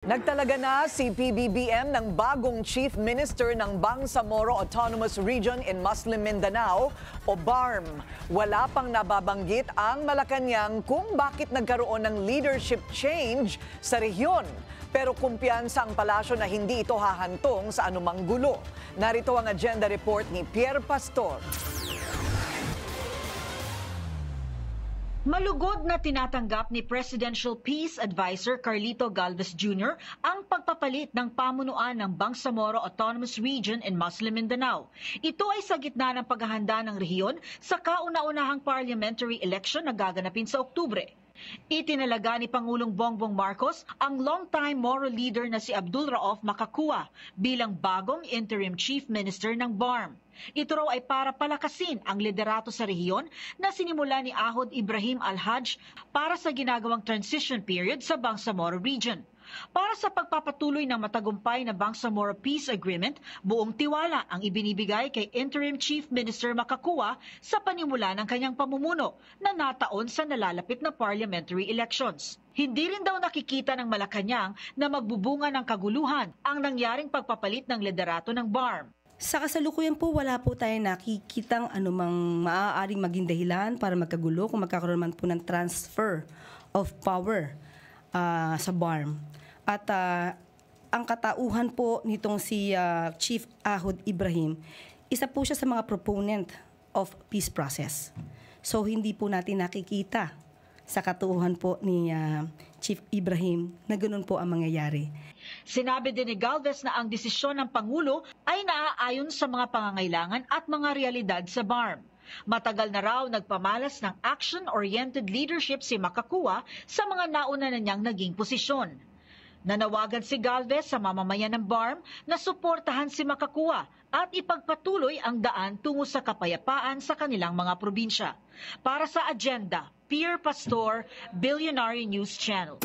Nagtalaga na si PBBM ng bagong Chief Minister ng Bangsamoro Autonomous Region in Muslim Mindanao o BARM. Wala pang nababanggit ang Malacanang kung bakit nagkaroon ng leadership change sa rehiyon. Pero kumpiyansa ang palasyo na hindi ito hahantong sa anumang gulo. Narito ang agenda report ni Pierre Pastor. Malugod na tinatanggap ni Presidential Peace Advisor Carlito Galvez Jr. ang pagpapalit ng pamunuan ng Bangsamoro Autonomous Region in Muslim Mindanao. Ito ay sa gitna ng paghahanda ng rehiyon sa kauna-unahang parliamentary election na gaganapin sa Oktubre. Itinalaga ni Pangulong Bongbong Marcos ang longtime Moro leader na si Abdul Rauf Makakua bilang bagong interim chief minister ng BARM. Ito raw ay para palakasin ang liderato sa rehiyon na sinimula ni Ahod Ibrahim Al-Haj para sa ginagawang transition period sa Bangsamoro region. Para sa pagpapatuloy ng matagumpay na Bangsamoro Peace Agreement, buong tiwala ang ibinibigay kay Interim Chief Minister Makakua sa panimula ng kanyang pamumuno na nataon sa nalalapit na parliamentary elections. Hindi rin daw nakikita ng Malacanang na magbubunga ng kaguluhan ang nangyaring pagpapalit ng liderato ng BARM. Sa kasalukuyan po, wala po tayo nakikitang anumang maaaring maging dahilan para magkagulo kung magkakaroon man po ng transfer of power sa BARM. At ang katauhan po nitong si Chief Ahod Ibrahim, isa po siya sa mga proponent of peace process. So hindi po natin nakikita sa katauhan po ni Chief Ibrahim na ganoon po ang mangyayari. Sinabi din ni Galvez na ang desisyon ng Pangulo ay naaayon sa mga pangangailangan at mga realidad sa BARM. Matagal na raw nagpamalas ng action-oriented leadership si Makakua sa mga nauna na niyang naging posisyon. Nanawagan si Galvez sa mamamayan ng BARM na suportahan si Makakua at ipagpatuloy ang daan tungo sa kapayapaan sa kanilang mga probinsya. Para sa agenda, Pierre Pastor, Billionaire News Channel.